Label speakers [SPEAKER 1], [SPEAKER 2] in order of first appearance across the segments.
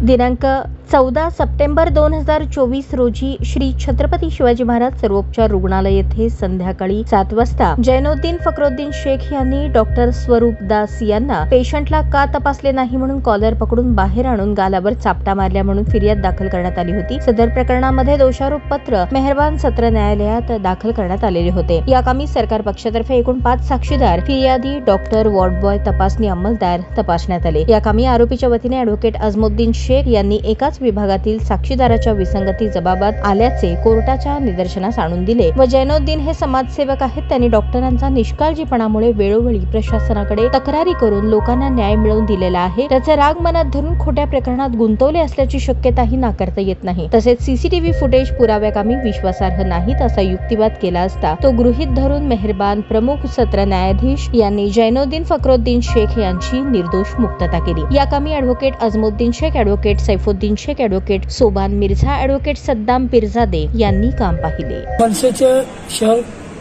[SPEAKER 1] दिनांक 14 सप्टेंबर 2024 रोजी श्री छत्रपती शिवाजी महाराज सर्वोपचार रुग्णालय येथे संध्याकाळी 7 वाजता जैनुद्दीन फखरुद्दीन शेख यांनी डॉक्टर स्वरूप दास यांना पेशंटला का तपासले नाही म्हणून कॉलर पकडून बाहेर आणून गालावर चापटा मारल्या म्हणून फिर्याद दाखल करण्यात आली होती। सदर प्रकरणामध्ये दोषारोप पत्र मेहरबान सत्र न्यायालयात दाखल करण्यात आलेले होते। या कामी सरकार पक्षातर्फे एकूण 5 साक्षीदार, फिर्यादी, डॉक्टर, वॉर्ड बॉय, तपासणी अंमलदार तपासण्यात आले। या कामी आरोपीच्या वतीने ॲडव्होकेट अजमुद्दीन शेख यांनी एकाच विभागातील साक्षीदाराच्या विसंगती जबाबात आल्याचे कोर्टाच्या निदर्शनास आणून दिले व जैनुद्दीन हे समाजसेवक आहेत। त्यांनी डॉक्टरांचा निष्काळजीपणामुळे वेळोवेळी प्रशासनाकडे तक्रारी करून लोकांना न्याय मिळवून दिलेला आहे। त्याचा राग मनात धरून खोट्या प्रकरणात गुंतवले असल्याची शक्यताही नाकारता येत नाही। तसेच सीसीटीव्ही फुटेज पुराव्याकामी विश्वासार्ह नाहीत असा युक्तिवाद केला असता तो गृहीत धरून मेहरबान प्रमुख सत्र न्यायाधीश यांनी जैनुद्दीन फखरुद्दीन शेख यांची निर्दोष मुक्तता केली। या कामी advocate Ajmuddin Shaikh, advocate Saifuddin Shaikh, advocate Soban Mirza, advocate Saddam Pirzade यांनी काम पाहिले।
[SPEAKER 2] मनसेचे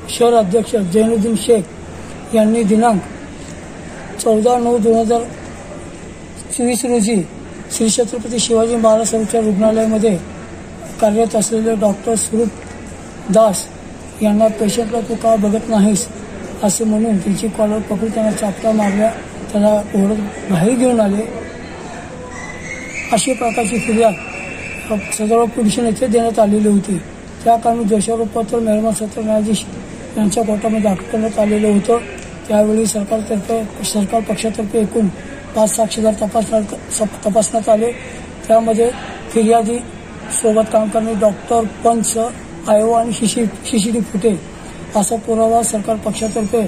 [SPEAKER 2] शहर अध्यक्ष जैनुद्दीन शेख यांनी दिनांक 14/9/2024 रोजी श्री छत्रपती शिवाजी महाराज सर्वोपचार रुग्णालयामध्ये कार्यरत असलेले डॉक्टर स्वरूप दास यांना पेशंटला तू का बघत नाहीस असे म्हणून तिची कॉलर पकडून त्यांना चापटा मारल्या, त्याला ओढत बाहेर घेऊन आले अशी प्रकारची फिर्याद सदर पोलीस येथे देण्यात आलेली होती। त्या कामी दोषारोप पत्र मेहरबान सत्र न्यायाधीश यांच्या कोर्टामध्ये दाखल करण्यात आलेलं होतं। त्यावेळी सरकार पक्षातर्फे एकूण 5 साक्षीदार तपासण्यात आले। त्यामध्ये फिर्यादी सोबत काम करणारे डॉक्टर, पंच, आयो आणि सीसीटीव्ही फुटेज असा पुरावा सरकार पक्षातर्फे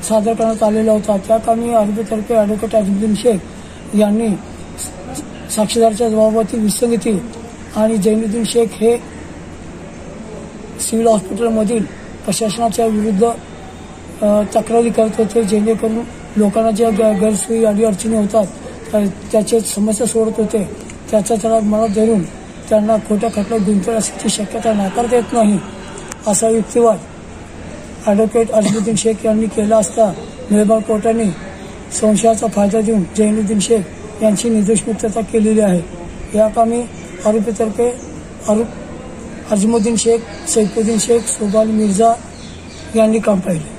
[SPEAKER 2] सादर करण्यात आलेला होता। त्या कामी आरोपीतर्फे ॲडव्होकेट अजमुद्दीन शेख यांनी साक्षीदाराच्या जबाबातील विसंगती आणि जैनुद्दीन शेख हे सिव्हिल हॉस्पिटलमधील प्रशासनाच्या विरुद्ध तक्रारी करत होते, जेणेकरून लोकांना ज्या गैरसोयी अडीअडचणी होतात त्याचे समस्या सोडत होते। त्याचा त्याला मनात धरून त्यांना खोट्या खटल्यात गुंतवण्याची असल्याची शक्यता नाकारता येत नाही असा युक्तिवाद ॲडव्होकेट अजमुद्दीन शेख यांनी केला असता मेहरबान कोर्टाने संशयाचा फायदा देऊन जैनुद्दीन शेख यांची निर्दोष मुक्तता केलेली आहे। या कामी आरोपीतर्फे अजमुद्दीन शेख, सैफुद्दीन शेख, सोबान मिर्झा यांनी काम पाहिले।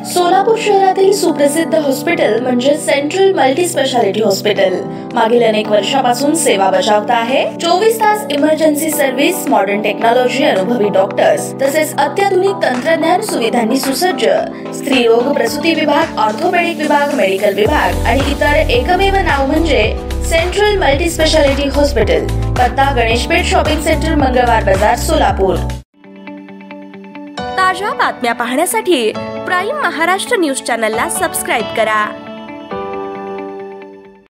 [SPEAKER 3] सोलापूर शहरातील सुप्रसिद्ध हॉस्पिटल म्हणजे सेंट्रल मल्टी स्पेशालिटी हॉस्पिटल मागील अनेक वर्षापासून सेवा बजावत आहे। 24 तास इमर्जन्सी सर्व्हिस, मॉडर्न टेक्नॉलॉजी, अनुभवी डॉक्टर्स तसेच अत्याधुनिक तंत्रज्ञान सुविधांनी सुसज्ज स्त्रीरोग, प्रसूती विभाग, ऑर्थोपेडिक विभाग, मेडिकल विभाग आणि इतर एकमेव नाव म्हणजे सेंट्रल मल्टी स्पेशालिटी हॉस्पिटल। पत्ता गणेशपेठ शॉपिंग सेंटर, मंगळवार बाजार, सोलापूर। ताज्या बातम्या पाहण्यासाठी प्राईम महाराष्ट्र न्यूज चॅनलला सबस्क्राईब करा।